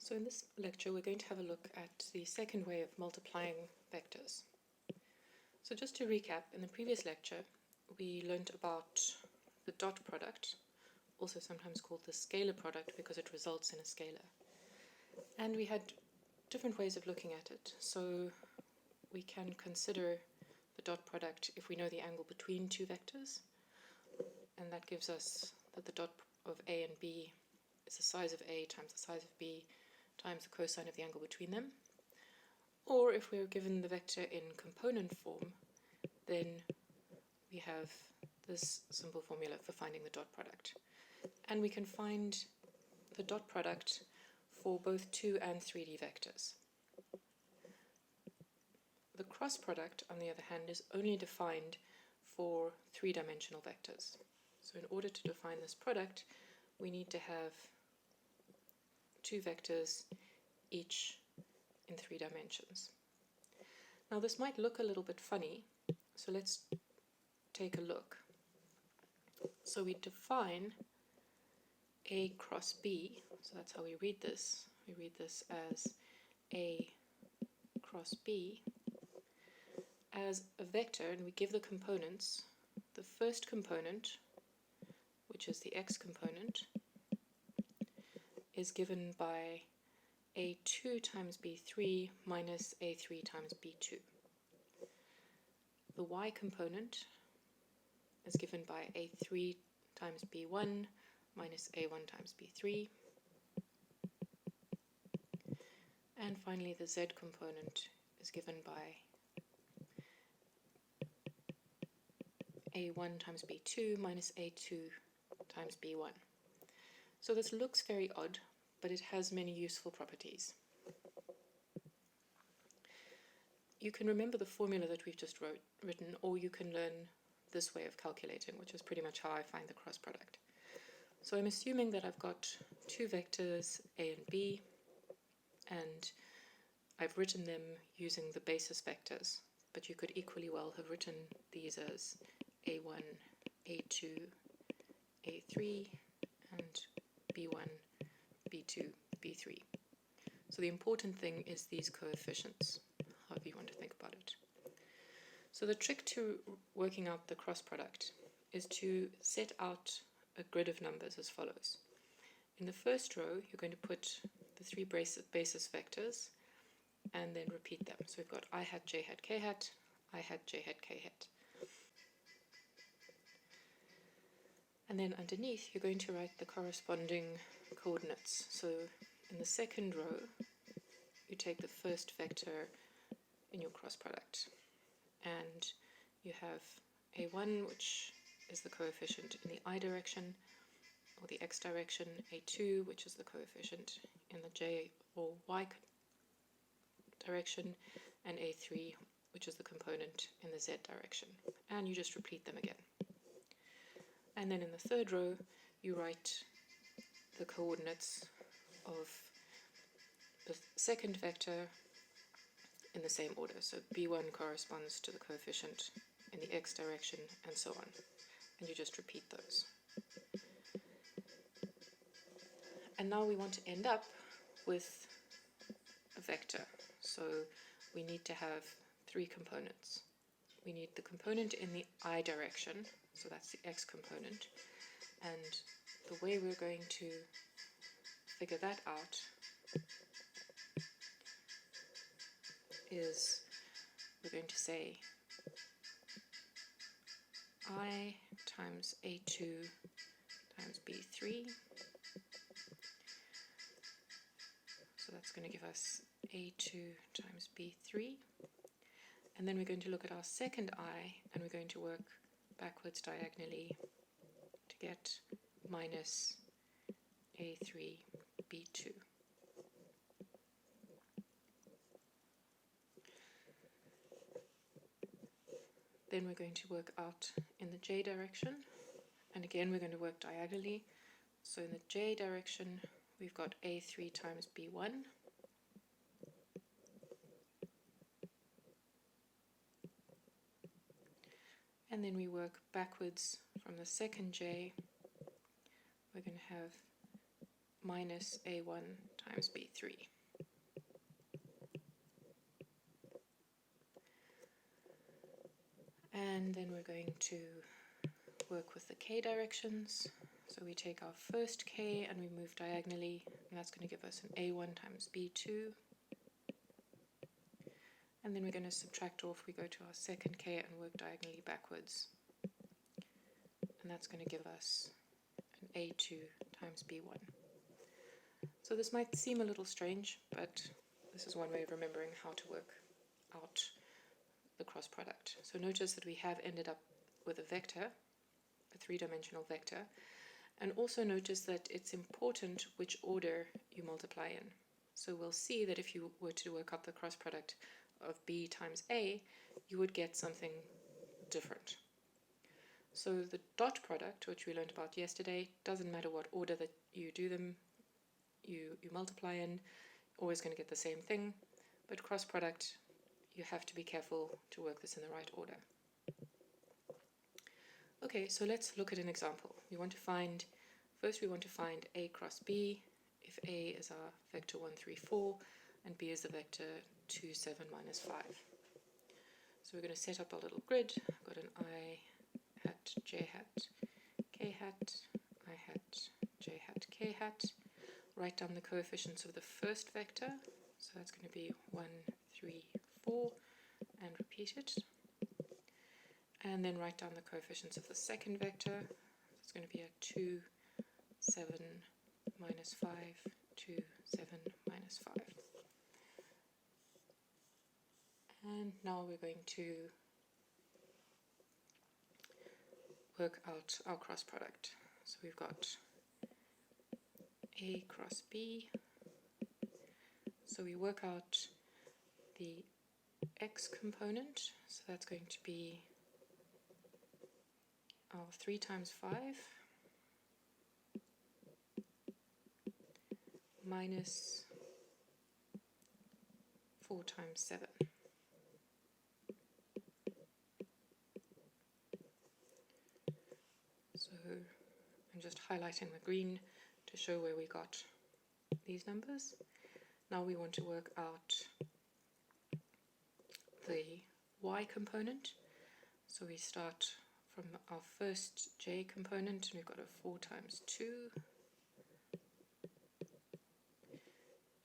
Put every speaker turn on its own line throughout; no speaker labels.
So in this lecture we're going to have a look at the second way of multiplying vectors. So just to recap, in the previous lecture we learnt about the dot product, also sometimes called the scalar product because it results in a scalar. And we had different ways of looking at it. So we can consider the dot product if we know the angle between two vectors, and that gives us that the dot of A and B is the size of A times the size of B times the cosine of the angle between them. Or if we're given the vector in component form, then we have this simple formula for finding the dot product. And we can find the dot product for both 2 and 3D vectors. The cross product, on the other hand, is only defined for 3-dimensional vectors. So in order to define this product, we need to have two vectors each in 3 dimensions. Now this might look a little bit funny, so let's take a look. So we define A cross B, so that's how we read this. We read this as A cross B as a vector, and we give the components. The first component, which is the x component, is given by A2 times B3 minus A3 times B2. The y component is given by A3 times B1 minus A1 times B3. And finally the z component is given by A1 times B2 minus A2 times B1. So this looks very odd, but it has many useful properties. You can remember the formula that we've just written, or you can learn this way of calculating, which is pretty much how I find the cross product. So I'm assuming that I've got two vectors, A and B, and I've written them using the basis vectors, but you could equally well have written these as A1, A2, A3, and B1, B2, B3. So the important thing is these coefficients, however you want to think about it. So the trick to working out the cross product is to set out a grid of numbers as follows. In the first row, you're going to put the three basis vectors and then repeat them. So we've got I hat, j hat, k hat, I hat, j hat, k hat. And then underneath, you're going to write the corresponding coordinates. So in the second row, you take the first vector in your cross product. And you have A1, which is the coefficient in the I direction, or the x direction, A2, which is the coefficient in the j or y direction, and A3, which is the component in the z direction. And you just repeat them again. And then in the third row, you write the coordinates of the second vector in the same order. So B1 corresponds to the coefficient in the x direction, and so on. And you just repeat those. And now we want to end up with a vector. So we need to have three components. We need the component in the I direction, so that's the x component, and the way we're going to figure that out is we're going to say I times A2 times B3, so that's going to give us A2 times B3. And then we're going to look at our second I, and we're going to work backwards diagonally to get minus A3, B2. Then we're going to work out in the j direction, and again we're going to work diagonally. So in the j direction, we've got A3 times B1. And then we work backwards from the second j. We're going to have minus A1 times B3. And then we're going to work with the k directions. So we take our first k and we move diagonally, and that's going to give us an A1 times B2. And then we're going to subtract off, we go to our second k and work diagonally backwards. And that's going to give us an A2 times B1. So this might seem a little strange, but this is one way of remembering how to work out the cross product. So notice that we have ended up with a vector, a three-dimensional vector, and also notice that it's important which order you multiply in. So we'll see that if you were to work out the cross product of B times A, you would get something different. So the dot product, which we learned about yesterday, doesn't matter what order that you do them, you multiply in, always going to get the same thing. But cross product, you have to be careful to work this in the right order. Okay, so let's look at an example. First we want to find A cross B, if A is our vector 1, 3, 4, and B is the vector 2, 7, minus 5. So we're going to set up our little grid. I've got an I hat, J hat, K hat, I hat, J hat, K hat. Write down the coefficients of the first vector. So that's going to be 1, 3, 4, and repeat it. And then write down the coefficients of the second vector. It's going to be a 2, 7, minus 5, 2, 7, minus 5. And now we're going to work out our cross product. So we've got A cross B. So we work out the x component. So that's going to be our 3 times 5 minus 4 times 7. So I'm just highlighting the green to show where we got these numbers. Now we want to work out the y component. So we start from our first j component, and we've got a 4 times 2.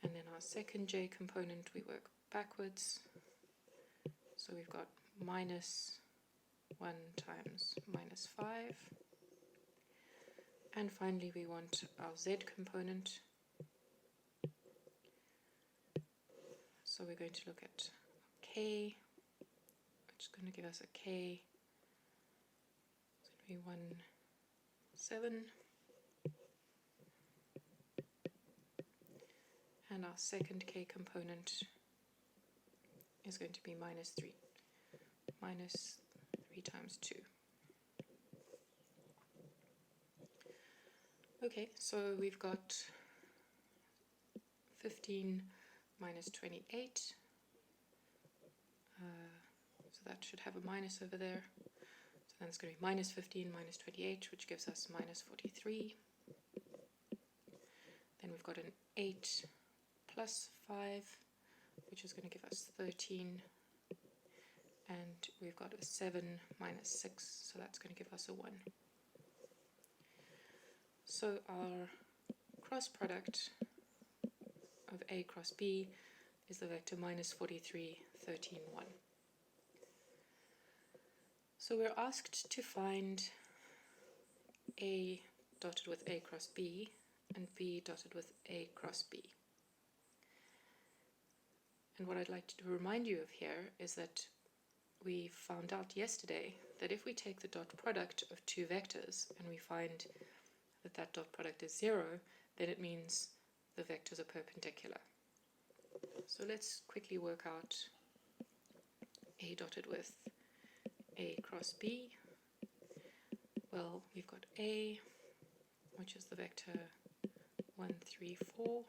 And then our second j component, we work backwards. So we've got minus 1 times minus 5. And finally we want our z component. So we're going to look at k, which is going to give us a k. It's going to be 1, 7. And our second k component is going to be minus 3 times 2. Okay, so we've got 15 minus 28. So that should have a minus over there. So then it's going to be minus 15 minus 28, which gives us minus 43. Then we've got an 8 plus 5, which is going to give us 13. And we've got a 7 minus 6, so that's going to give us a 1. So our cross product of A cross B is the vector minus 43, 13, 1. So we're asked to find A dotted with A cross B and B dotted with A cross B. And what I'd like to remind you of here is that we found out yesterday that if we take the dot product of two vectors and we find that that dot product is 0, then it means the vectors are perpendicular. So let's quickly work out A dotted with A cross B. Well, we've got A, which is the vector 1, 3, 4,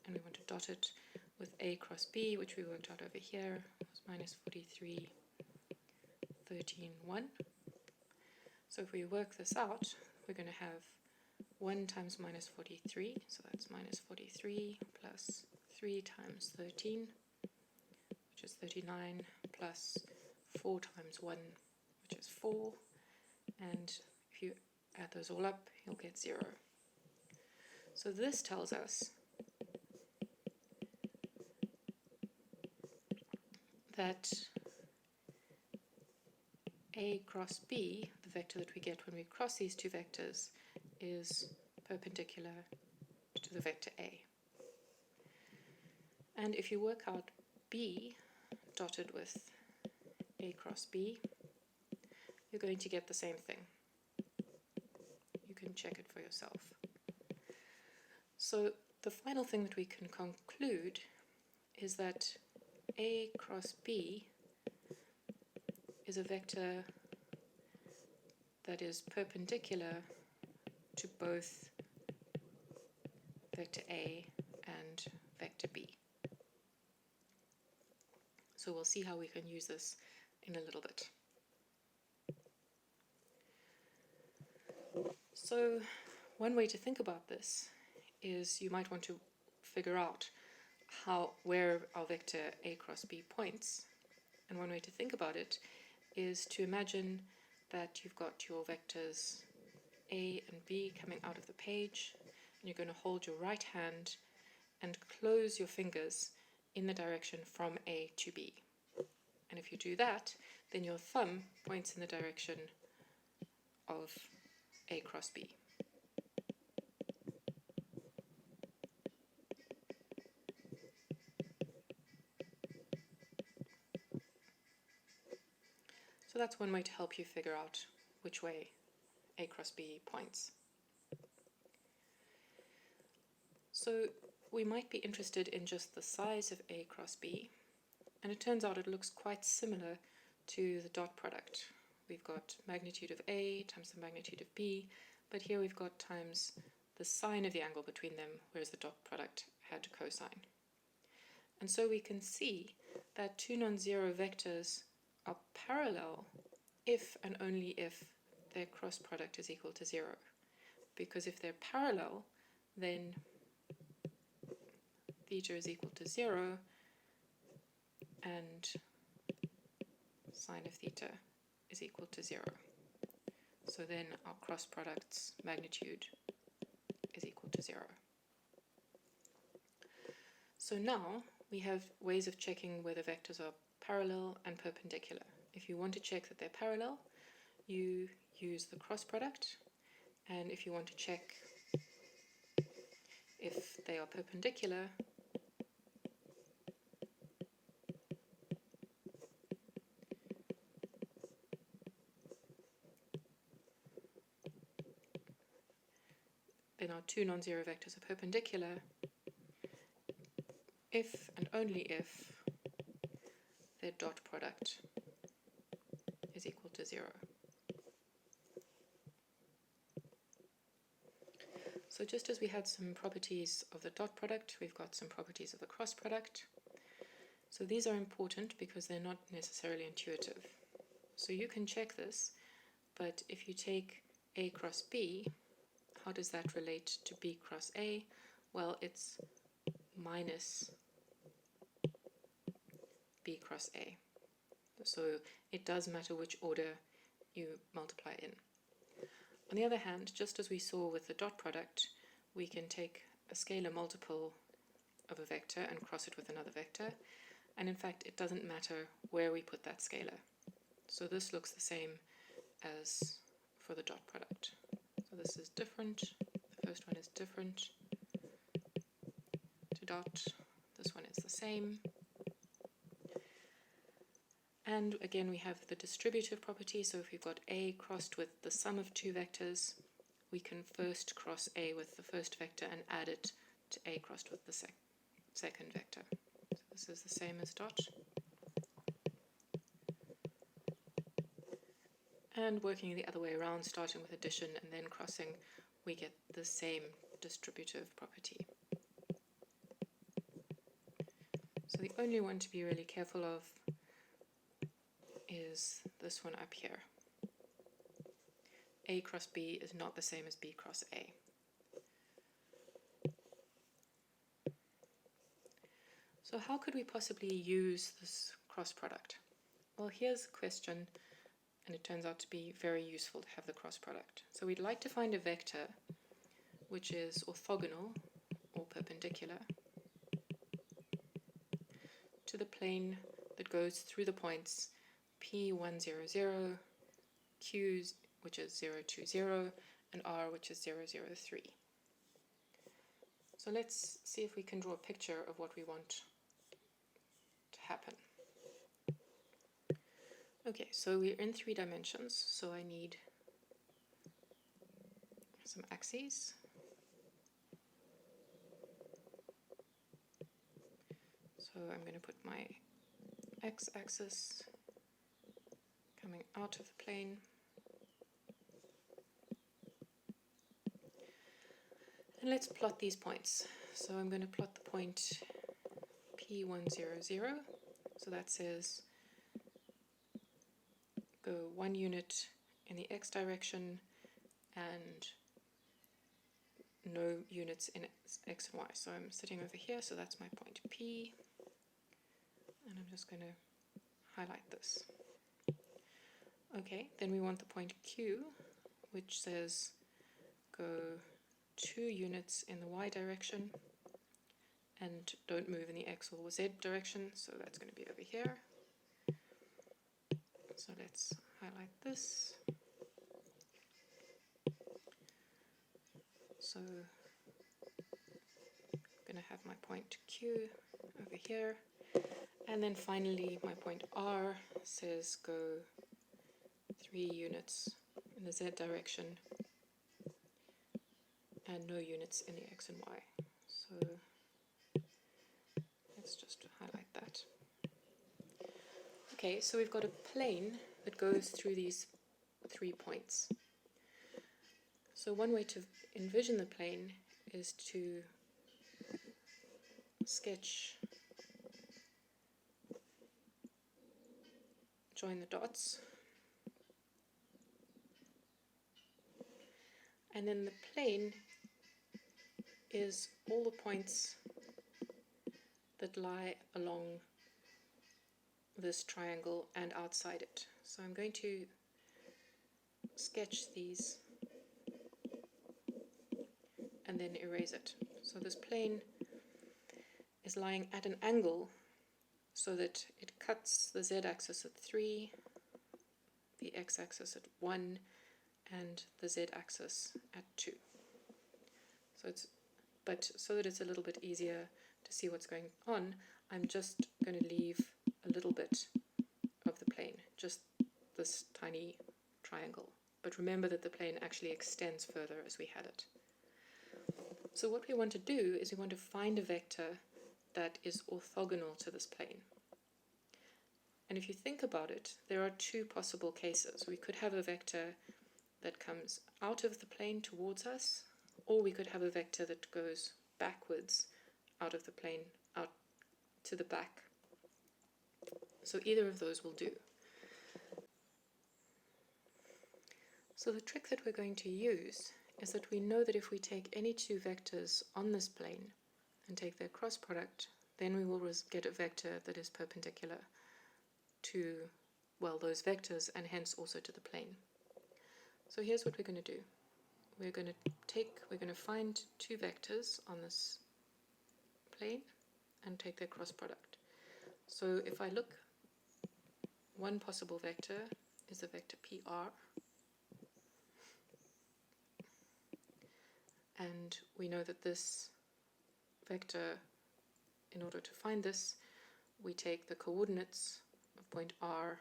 and we want to dot it with A cross B, which we worked out over here, was minus 43, 13, 1. So if we work this out, we're going to have 1 times minus 43, so that's minus 43 plus 3 times 13, which is 39, plus 4 times 1, which is 4, and if you add those all up, you'll get 0. So this tells us that A cross B, the vector that we get when we cross these two vectors, is perpendicular to the vector A. And if you work out B dotted with A cross B, you're going to get the same thing. You can check it for yourself. So the final thing that we can conclude is that A cross B is a vector that is perpendicular to both vector A and vector B. So we'll see how we can use this in a little bit. So one way to think about this is you might want to figure out where our vector A cross B points. And one way to think about it is to imagine that you've got your vectors A and B coming out of the page, and you're going to hold your right hand and close your fingers in the direction from A to B. And if you do that, then your thumb points in the direction of A cross B. So that's one way to help you figure out which way A cross B points. So we might be interested in just the size of A cross B, and it turns out it looks quite similar to the dot product. We've got magnitude of A times the magnitude of B, but here we've got times the sine of the angle between them, whereas the dot product had cosine. And so we can see that two non-zero vectors are parallel if and only if their cross product is equal to 0. Because if they're parallel, then theta is equal to 0 and sine of theta is equal to 0. So then our cross product's magnitude is equal to 0. So now we have ways of checking whether vectors are parallel and perpendicular. If you want to check that they're parallel, you use the cross product, and if you want to check if they are perpendicular, then our two non-zero vectors are perpendicular if and only if their dot product is equal to 0. So just as we had some properties of the dot product, we've got some properties of the cross product. So these are important because they're not necessarily intuitive. So you can check this, but if you take A cross B, how does that relate to B cross A? Well, it's minus B cross A. So it does matter which order you multiply in. On the other hand, just as we saw with the dot product, we can take a scalar multiple of a vector and cross it with another vector, and in fact it doesn't matter where we put that scalar. So this looks the same as for the dot product. So this is different, the first one is different to dot, this one is the same. And again we have the distributive property, so if we've got A crossed with the sum of two vectors, we can first cross A with the first vector and add it to A crossed with the second vector. So this is the same as dot. And working the other way around, starting with addition and then crossing, we get the same distributive property. So the only one to be really careful of is this one up here. A cross B is not the same as B cross A. So how could we possibly use this cross product? Well, here's a question, and it turns out to be very useful to have the cross product. So we'd like to find a vector which is orthogonal or perpendicular to the plane that goes through the points P100, Q, which is 020, and R, which is 003. So let's see if we can draw a picture of what we want to happen. Okay, so we're in 3 dimensions, so I need some axes. So I'm going to put my x-axis coming out of the plane. And let's plot these points. So I'm going to plot the point P100. So that says go 1 unit in the x direction and no units in x and y. So I'm sitting over here, so that's my point P. And I'm just going to highlight this. Okay, then we want the point Q, which says go 2 units in the y direction and don't move in the x or z direction, so that's going to be over here. So let's highlight this. So I'm going to have my point Q over here, and then finally my point R says go 3 units in the z direction and no units in the x and y. So let's just highlight that. Okay, so we've got a plane that goes through these 3 points. So one way to envision the plane is to sketch, join the dots, and then the plane is all the points that lie along this triangle and outside it. So I'm going to sketch these and then erase it. So this plane is lying at an angle so that it cuts the z-axis at 3, the x-axis at 1, and the z-axis at 2. But so that it's a little bit easier to see what's going on, I'm just going to leave a little bit of the plane, just this tiny triangle. But remember that the plane actually extends further as we had it. So what we want to do is we want to find a vector that is orthogonal to this plane. And if you think about it, there are 2 possible cases. We could have a vector that comes out of the plane towards us, or we could have a vector that goes backwards out of the plane, out to the back. So either of those will do. So the trick that we're going to use is that we know that if we take any 2 vectors on this plane and take their cross product, then we will get a vector that is perpendicular to, well, those vectors and hence also to the plane. So here's what we're going to do. We're going to find 2 vectors on this plane and take their cross product. So if I look, one possible vector is the vector PR, and we know that this vector, in order to find this, we take the coordinates of point R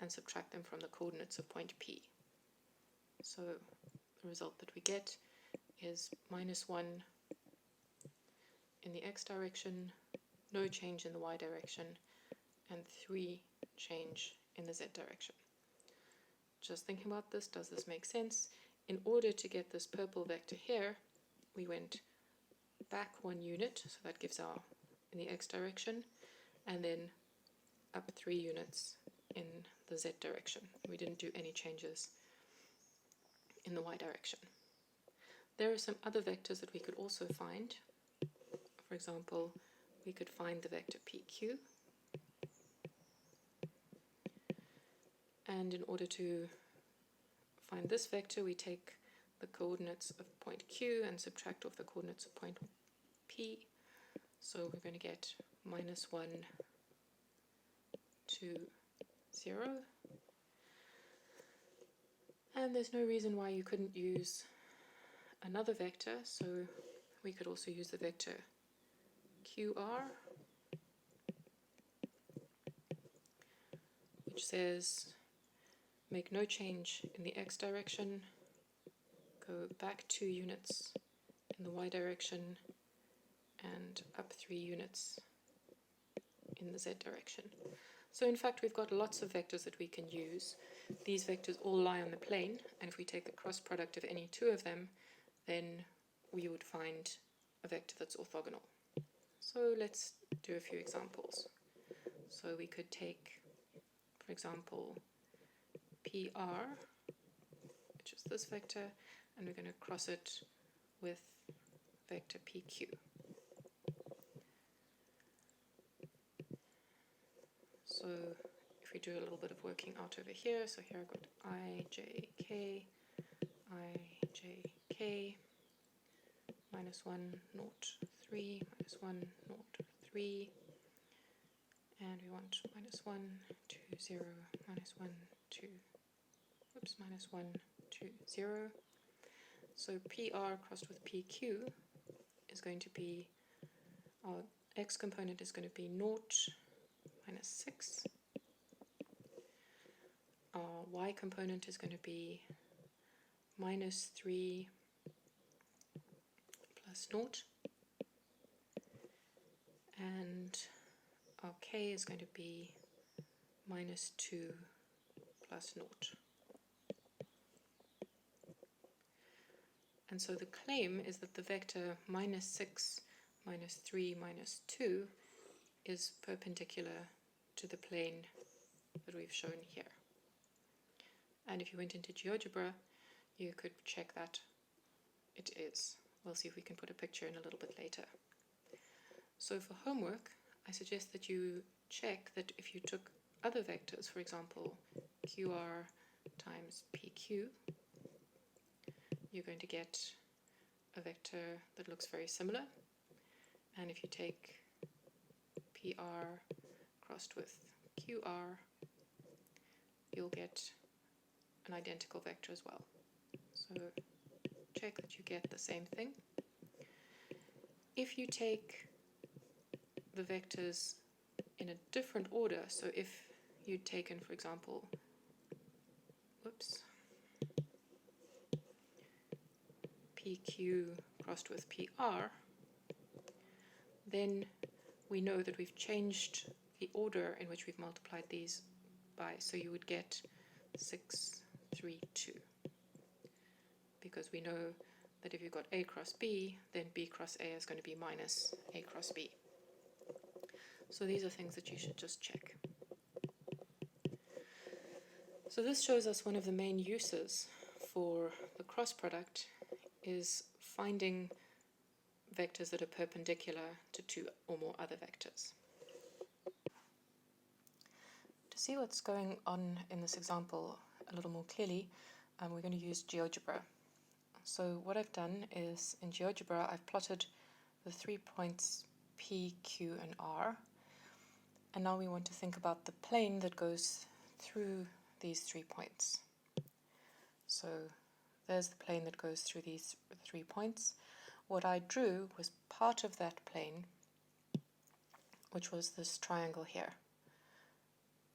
and subtract them from the coordinates of point P. So the result that we get is -1 in the x direction, no change in the y direction, and 3 change in the z direction. Just thinking about this, does this make sense? In order to get this purple vector here, we went back 1 unit, so that gives our in the x direction, and then up 3 units in the z direction. We didn't do any changes in the y direction. There are some other vectors that we could also find. For example, we could find the vector PQ. And in order to find this vector, we take the coordinates of point Q and subtract off the coordinates of point P. So we're going to get -1, 2, 0. And there's no reason why you couldn't use another vector, so we could also use the vector QR, which says make no change in the x direction, go back 2 units in the y direction, and up 3 units in the z direction. So in fact, we've got lots of vectors that we can use. These vectors all lie on the plane, and if we take the cross product of any two of them, then we would find a vector that's orthogonal. So let's do a few examples. So we could take, for example, PR, which is this vector, and we're going to cross it with vector PQ. So if we do a little bit of working out over here, so here I've got IJK, IJK, -1, 0, 3, -1, 0, 3, and we want -1, 2, 0, -1, 2, oops, -1, 2, 0. So PR crossed with PQ is going to be, our x component is going to be 0, -6. Our y component is going to be -3 plus 0. And our k is going to be -2 plus 0. And so the claim is that the vector -6, -3, -2 is perpendicular to the plane that we've shown here. And if you went into GeoGebra, you could check that it is. We'll see if we can put a picture in a little bit later. So for homework, I suggest that you check that if you took other vectors, for example, QR times PQ, you're going to get a vector that looks very similar. And if you take PR crossed with QR, you'll get an identical vector as well. So check that you get the same thing. If you take the vectors in a different order, so if you'd taken, for example, PQ crossed with PR, then we know that we've changed the order in which we've multiplied these by, so you would get 6, 3, 2. Because we know that if you've got A cross B, then B cross A is going to be minus A cross B. So these are things that you should just check. So this shows us one of the main uses for the cross product is finding vectors that are perpendicular to two or more other vectors. To see what's going on in this example a little more clearly, we're going to use GeoGebra. So what I've done is in GeoGebra I've plotted the 3 points P, Q, and R, and now we want to think about the plane that goes through these 3 points. So there's the plane that goes through these 3 points. What I drew was part of that plane, which was this triangle here.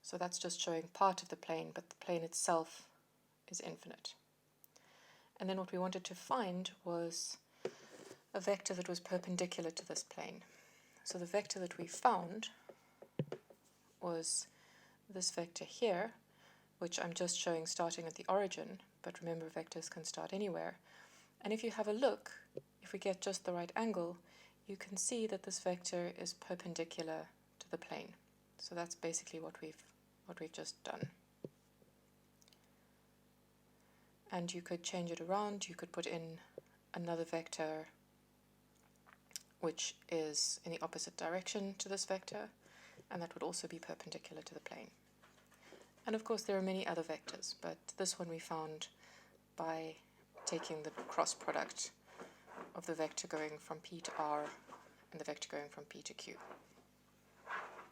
So that's just showing part of the plane, but the plane itself is infinite. And then what we wanted to find was a vector that was perpendicular to this plane. So the vector that we found was this vector here, which I'm just showing starting at the origin, but remember vectors can start anywhere. And if you have a look, if we get just the right angle, you can see that this vector is perpendicular to the plane. So that's basically what we've just done. And you could change it around, you could put in another vector which is in the opposite direction to this vector, and that would also be perpendicular to the plane. And of course there are many other vectors, but this one we found by taking the cross product of the vector going from P to R and the vector going from P to Q.